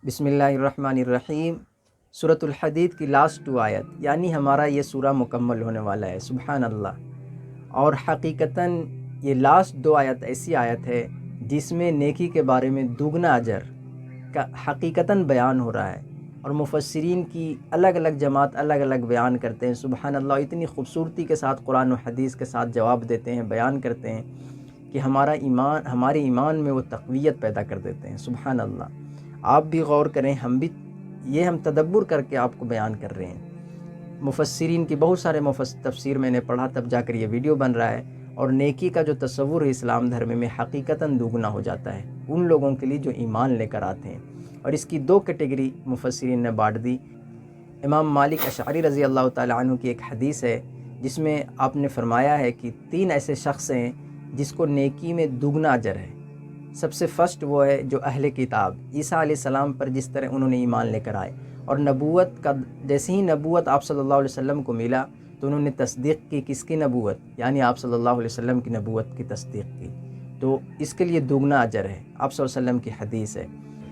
بسم اللہ الرحمن الرحیم۔ سورۃ الحدید کی لاسٹ 2 آیت، یعنی ہمارا یہ سورہ مکمل ہونے والا ہے، سبحان اللہ۔ اور حقیقتاً یہ لاسٹ 2 آیت ایسی آیت ہے جس میں نیکی کے بارے میں دوگنا اجر کا حقیقتاً بیان ہو رہا ہے، اور مفسرین کی الگ الگ جماعت الگ الگ بیان کرتے ہیں، سبحان اللہ۔ اتنی خوبصورتی کے ساتھ قرآن و حدیث کے ساتھ جواب دیتے ہیں، بیان کرتے ہیں کہ ہمارے ایمان میں وہ تقویت پیدا کر دیتے ہیں، سبحان اللہ۔ آپ بھی غور کریں، ہم تدبر کر کے آپ کو بیان کر رہے ہیں۔ مفسرین کی بہت سارے تفسیر میں نے پڑھا، تب جا کر یہ ویڈیو بن رہا ہے۔ اور نیکی کا جو تصور ہے اسلام دھرم میں حقیقتاً دوگنا ہو جاتا ہے ان لوگوں کے لیے جو ایمان لے کر آتے ہیں۔ اور اس کی 2 کیٹیگری مفسرین نے بانٹ دی۔ امام مالک اشعری رضی اللہ تعالیٰ عنہ کی ایک حدیث ہے جس میں آپ نے فرمایا ہے کہ 3 ایسے شخص ہیں جس کو نیکی میں دوگنا اجر ہے۔ سب سے فرسٹ وہ ہے جو اہل کتاب، عیسیٰ علیہ السلام پر جس طرح انہوں نے ایمان لے کر آئے، اور نبوت کا جیسے ہی نبوت آپ صلی اللہ علیہ وسلم کو ملا تو انہوں نے تصدیق کی، کس کی نبوت؟ یعنی آپ صلی اللہ علیہ وسلم کی نبوت کی تصدیق کی، تو اس کے لیے دوگنا اجر ہے، آپ صلی اللہ علیہ وسلم کی حدیث ہے۔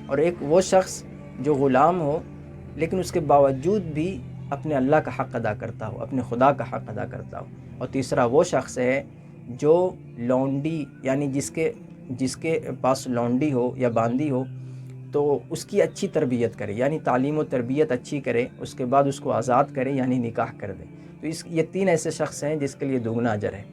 اور ایک وہ شخص جو غلام ہو لیکن اس کے باوجود بھی اپنے اللہ کا حق ادا کرتا ہو، اپنے خدا کا حق ادا کرتا ہو۔ اور تیسرا وہ شخص ہے جو لونڈی، یعنی جس کے پاس لونڈی ہو یا باندی ہو تو اس کی اچھی تربیت کرے، یعنی تعلیم و تربیت اچھی کرے، اس کے بعد اس کو آزاد کرے، یعنی نکاح کر دے۔ تو یہ 3 ایسے شخص ہیں جس کے لیے دوگنا اجر ہے۔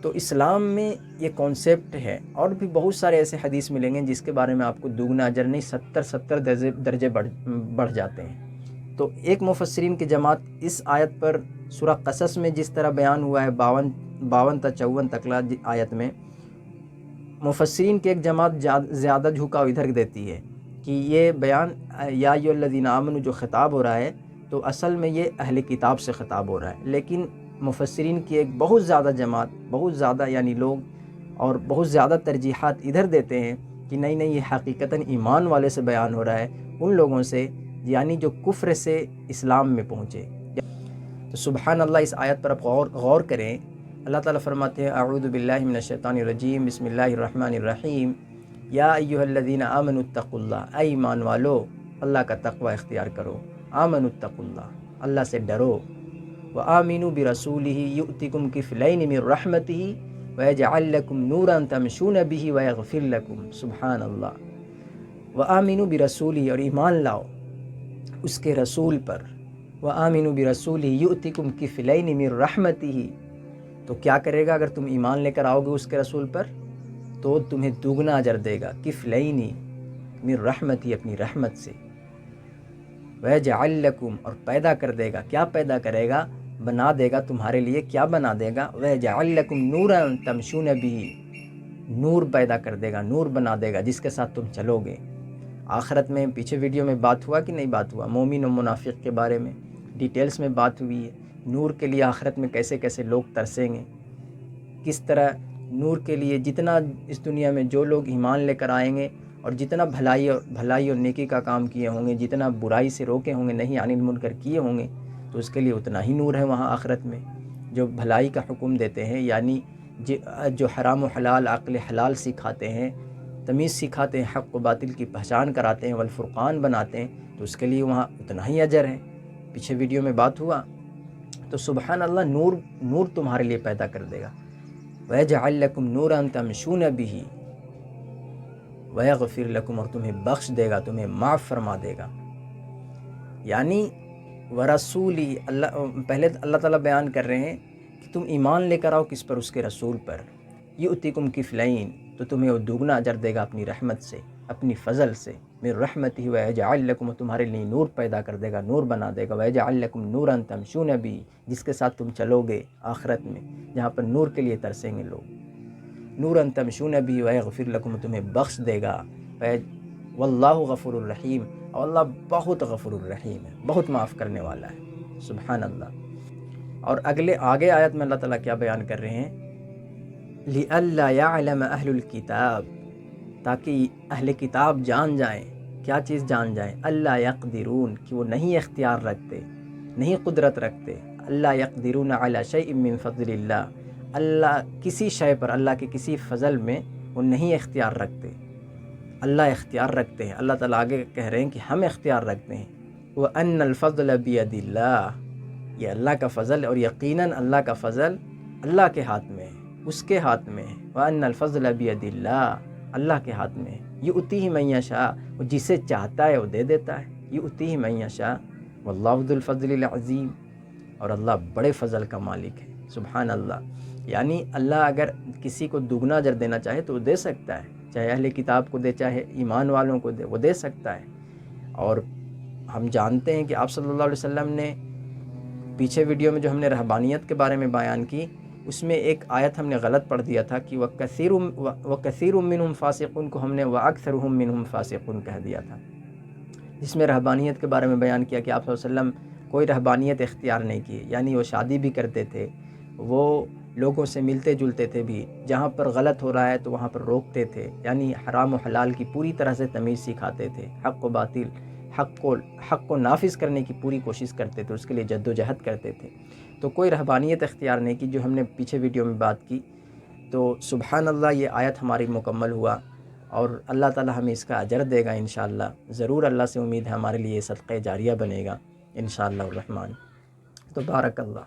تو اسلام میں یہ کانسیپٹ ہے، اور بھی بہت سارے ایسے حدیث ملیں گے جس کے بارے میں آپ کو دوگنا اجر نہیں 70 درجے بڑھ جاتے ہیں۔ تو ایک مفسرین کی جماعت اس آیت پر سورہ قصص میں جس طرح بیان ہوا ہے 52 تا 54 تکلا آیت میں، مفسرین کی ایک جماعت زیادہ جھکاؤ ادھر دیتی ہے کہ یہ بیان یا ایھا الذین آمنوا جو خطاب ہو رہا ہے تو اصل میں یہ اہل کتاب سے خطاب ہو رہا ہے۔ لیکن مفسرین کی ایک بہت زیادہ جماعت، بہت زیادہ یعنی لوگ، اور بہت زیادہ ترجیحات ادھر دیتے ہیں کہ نہیں یہ حقیقتاً ایمان والے سے بیان ہو رہا ہے، ان لوگوں سے یعنی جو کفر سے اسلام میں پہنچے۔ تو سبحان اللہ، اس آیت پر آپ غور کریں۔ اللہ تعالیٰ فرماتے ہیں اعوذ باللہ من الشیطان الرجیم، بسم اللہ الرحمن الرحیم، یا ایھا الذین آمنوا اتقوا اللہ، اے ایمان والو اللہ کا تقوی اختیار کرو، آمنوا اتقوا اللہ، اللہ سے ڈرو، وآمنوا برسولہ یؤتکم کفلین من رحمتہ ویجعل لکم نورا تمشون بہ ویغفر لکم، سبحان اللہ۔ وآمنوا برسولہ، اور ایمان لاؤ اس کے رسول پر، وآمنوا برسولہ یؤتکم کفلین من رحمتہ، تو کیا کرے گا اگر تم ایمان لے کر آؤ گے اس کے رسول پر؟ تو تمہیں دوگنا اجر دے گا، کفلینی من رحمتی، اپنی رحمت سے، ویجعل لکم، اور پیدا کر دے گا، کیا پیدا کرے گا؟ بنا دے گا تمہارے لیے، کیا بنا دے گا؟ ویجعل لکم نورا تمشون بہ، نور پیدا کر دے گا، نور بنا دے گا جس کے ساتھ تم چلو گے۔ آخرت میں پیچھے ویڈیو میں بات ہوا کہ نہیں بات ہوا، مومن و منافق کے بارے میں ڈیٹیلز میں بات ہوئی ہے، نور کے لیے آخرت میں کیسے کیسے لوگ ترسیں گے، کس طرح نور کے لیے جتنا اس دنیا میں جو لوگ ایمان لے کر آئیں گے اور جتنا بھلائی اور نیکی کا کام کیے ہوں گے، جتنا برائی سے روکے ہوں گے، نہی عن المنکر کیے ہوں گے، تو اس کے لیے اتنا ہی نور ہے وہاں آخرت میں۔ جو بھلائی کا حکم دیتے ہیں، یعنی جو حرام و حلال، عقل حلال سکھاتے ہیں، تمیز سکھاتے ہیں، حق و باطل کی پہچان کراتے ہیں، والفرقان بناتے ہیں، تو اس کے لیے وہاں اتنا ہی اجر ہے۔ پیچھے ویڈیو میں بات ہوا۔ تو سبحان اللہ، نور تمہارے لیے پیدا کر دے گا، وَيَجْعَلْ لَكُمْ نُورًا تَمْشُونَ بِهِ وَيَغْفِرْ لَكُمْ، اور تمہیں بخش دے گا، تمہیں معاف فرما دے گا۔ یعنی ورسولی، پہلے اللہ تعالیٰ بیان کر رہے ہیں کہ تم ایمان لے کر آؤ کس پر؟ اس کے رسول پر۔ یؤتکم کفلین، تو تمہیں وہ دوگنا اجر دے گا اپنی رحمت سے، اپنی فضل سے، من رحمتہ، ویجعل لکم، تمہارے لیے نور پیدا کر دے گا، نور بنا دے گا، ویجعل لکم نورا تمشون بہ، جس کے ساتھ تم چلو گے آخرت میں، جہاں پر نور کے لیے ترسیں گے لوگ، نورا تمشون بہ ویغفر لکم، تمہیں بخش دے گا، واللہ غفور الرحیم، اور اللہ بہت غفور الرحیم ہے، بہت معاف کرنے والا ہے، سبحان اللہ۔ اور آگے آیت میں اللہ تعالیٰ کیا بیان کر رہے ہیں؟ لئلا یعلم اہل الکتاب، تاکہ اہل کتاب جان جائیں، کیا چیز جان جائیں؟ اللہ یقدرون، کہ وہ نہیں اختیار رکھتے، نہیں قدرت رکھتے، اللہ یقدرون علی شیء من فضل اللہ، اللہ کسی شے پر، اللہ کے کسی فضل میں وہ نہیں اختیار رکھتے، اللہ اختیار رکھتے ہیں. اللہ تعالیٰ آگے کہہ رہے ہیں کہ ہم اختیار رکھتے ہیں. وَأَنَّ الْفَضْلَ بِيَدِ اللَّهِ، یہ اللہ کا فضل، اور یقیناً اللہ کا فضل اللہ کے ہاتھ میں ہے، اس کے ہاتھ میں ہے. وَأَنَّ الْفَضْلَ بِيَدِ اللَّهِ، اللہ کے ہاتھ میں ہے. يُؤْتِيهِ مَن يَشَاءُ، وہ جسے چاہتا ہے وہ دے دیتا ہے. يُؤْتِيهِ مَن يَشَاءُ وَاللَّهُ ذُو الْفَضْلِ الْعَظِيمِ، اور اللہ بڑے فضل کا مالک ہے. سبحان اللہ. یعنی اللہ اگر کسی کو دگنا اجر دینا چاہے تو وہ دے سکتا ہے، چاہے اہل کتاب کو دے، چاہے ایمان والوں کو دے، وہ دے سکتا ہے. اور ہم جانتے ہیں کہ آپ صلی اللہ علیہ وسلم نے پیچھے ویڈیو میں جو ہم نے رہبانیت کے بارے میں بیان کی، اس میں ایک آیت ہم نے غلط پڑھ دیا تھا کہ وَكَثِيرٌ مِّنْهُمْ فَاسِقُونَ کو ہم نے وَأَكْثَرُهُمْ مِّنْهُمْ فَاسِقُونَ کہہ دیا تھا، جس میں رہبانیت کے بارے میں بیان کیا کہ آپ صلی اللہ علیہ وسلم کوئی رہبانیت اختیار نہیں کی. یعنی وہ شادی بھی کرتے تھے، وہ لوگوں سے ملتے جلتے تھے بھی، جہاں پر غلط ہو رہا ہے تو وہاں پر روکتے تھے. یعنی حرام و حلال کی پوری طرح سے تمیز سکھاتے تھے، حق و باطل، حق کو نافذ کرنے کی پوری کوشش کرتے تھے، اس کے لیے جد و جہد کرتے تھے. تو کوئی رہبانیت اختیار نہیں کی، جو ہم نے پیچھے ویڈیو میں بات کی. تو سبحان اللہ، یہ آیت ہماری مکمل ہوا، اور اللہ تعالی ہمیں اس کا اجر دے گا انشاءاللہ. ضرور اللہ سے امید ہے ہمارے لیے صدقہ جاریہ بنے گا انشاءاللہ الرحمن. تو بارک اللہ.